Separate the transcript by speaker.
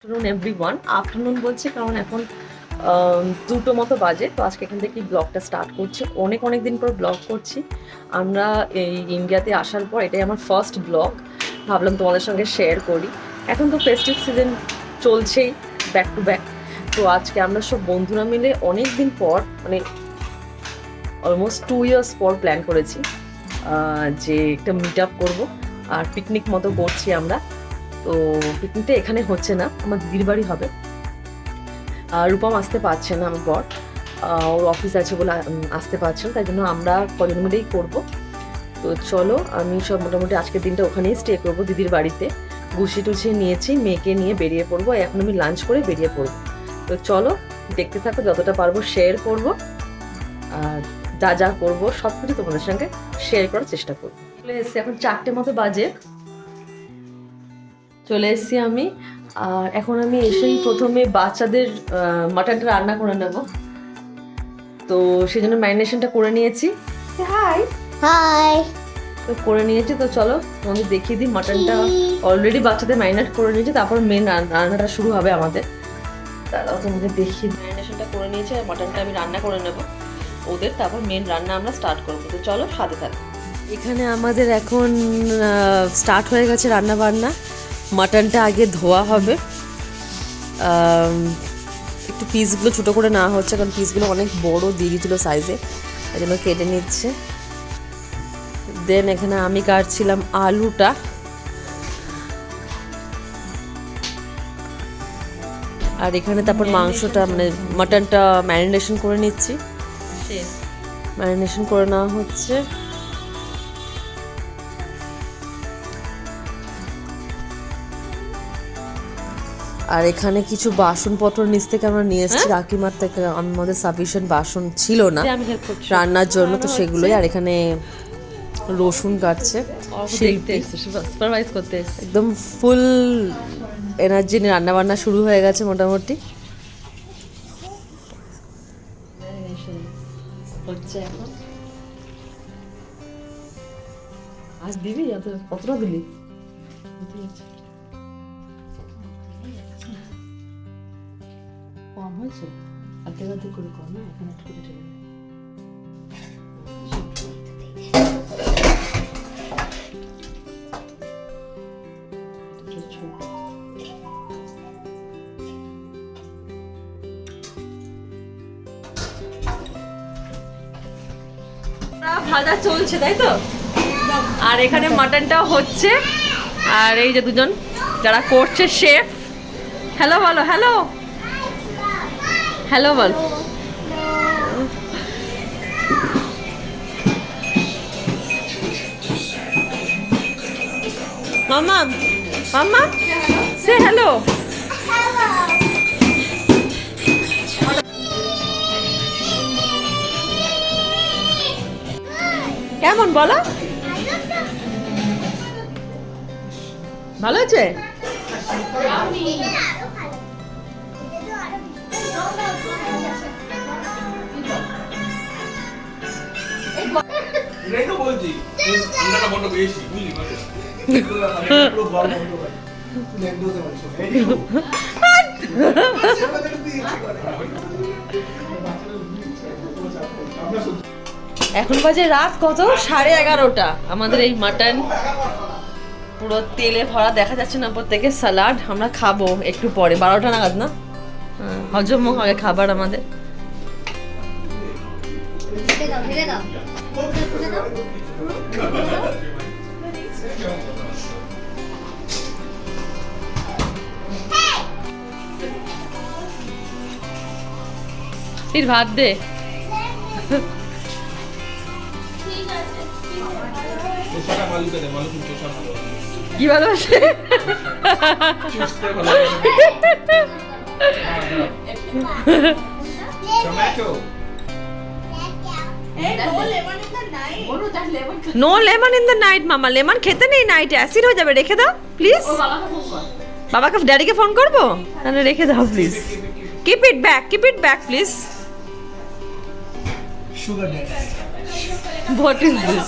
Speaker 1: Afternoon everyone. Afternoon বলছি কারণ এখন 2টো মতো বাজে। তো আজকে এখান থেকে ব্লগটা স্টার্ট করছি। অনেক দিন পর ব্লগ করছি। আমরা এই ইন্ডিয়াতে আসার পর এটাই আমার ফার্স্ট ব্লগ। ভাবলাম তোমাদের সঙ্গে শেয়ার করি। এখন তো ফেস্টিভ সিজন চলছেই ব্যাক টু ব্যাক। তো আজকে আমরা সব বন্ধুরা মিলে অনেক দিন পর, মানে অলমোস্ট 2 ইয়ার্স পর প্ল্যান করেছি যে একটা মিট আপ করবো আর পিকনিক মতো করছি আমরা। তো পিকনিকটা এখানে হচ্ছে না, আমার দিদির বাড়ি হবে। রূপম আসতে পারছে না, আমার বর ওর অফিস আছে বলে আসতে পারছে না, তাই জন্য আমরা কজন মিলেই করবো। তো চলো, আমি সব মোটামুটি আজকের দিনটা ওখানেই স্টে করবো দিদির বাড়িতে। গুছিয়ে টুছিয়ে নিয়েছি, মেয়েকে নিয়ে বেরিয়ে পড়বো। এখন আমি লাঞ্চ করে বেরিয়ে পড়বো। তো চলো দেখতে থাকো, যতটা পারবো শেয়ার করবো আর যা করবো সব কিছু তোমাদের সঙ্গে শেয়ার করার চেষ্টা করবো। চলে এসছি, এখন 4টে মতো বাজে। চলে এসেছি আমি। আর এখন আমি এসেই প্রথমে বাচ্চাদের মাটনটা রান্না করে নেব। তো সেই জন্য ম্যারিনেশনটা করে নিয়েছি। High
Speaker 2: high.
Speaker 1: তো করে নিয়েছি। তো চলো তোমাদের দেখিয়ে দিই। মাটনটা অলরেডি বাচ্চাদের ম্যারিনেট করে নিয়েছি, তারপর মেন রান্নাটা শুরু হবে আমাদের। তারাও তোমাদের দেখিয়ে ম্যারিনেশনটা করে নিয়েছি আর মাটনটা আমি রান্না করে নেব ওদের, তারপর মেন রান্না আমরা স্টার্ট করবো। তো চলো সাথে থাকো। এখানে আমাদের এখন স্টার্ট হয়ে গেছে রান্না বান্না। মাটনটা আগে ধোয়া হবে, একটু পিসগুলো ছোটো করে নেওয়া হচ্ছে কারণ পিসগুলো অনেক বড় দিয়ে দিয়েছিলো সাইজে, তাই জন্য কেটে নিচ্ছে। দেন এখানে আমি কাটছিলাম আলুটা। আর এখানে তারপর মাংসটা মানে মাটনটা ম্যারিনেশন করে নিচ্ছি। ম্যারিনেশন করে নেওয়া হচ্ছে। আর এখানে কিছু বাসনপত্র নিচ থেকে আমরা নিয়ে এসেছি কাকিমার থেকে। আমাদের সাফিসিয়েন্ট বাসন ছিল না রান্নার জন্য, তো সেগুলোই। আর এখানে রসুন কাটছে, একদম ফুল এনার্জি নিয়ে রান্না বান্না শুরু হয়ে গেছে মোটামুটি। আজ দিবি কতটা দিলি? কম হয়েছে, অর্ধেক করে কম না, এখন একটু কেটে দেবে। ভাজা চলছে তাই তো, আর এখানে মাটনটাও হচ্ছে। আর এই যে দুজন যারা করছে শেফ, হ্যালো বলো, হ্যালো হ্যালো বল। মামা মামা সে হ্যালো। কেমন বলো? ভালো আছে? এখন বাজে রাত কত, 11:30। আমাদের এই মাটন পুরো তেলে ভরা, দেখা যাচ্ছে না উপর থেকে। স্যালাড আমরা খাবো একটু পরে, 12টা নাগাদ না, হজম হবে খাবার আমাদের। তির ভাত দে। কি ভালোবাসে? No lemon in the night মামা, লেমন খেতে নেই নাইট, অ্যাসিড হয়ে যাবে। রেখে দাও প্লিজ। বাবাকে, ড্যাডিকে ফোন করবো, তাহলে রেখে দাও please. Keep it back please. What is this?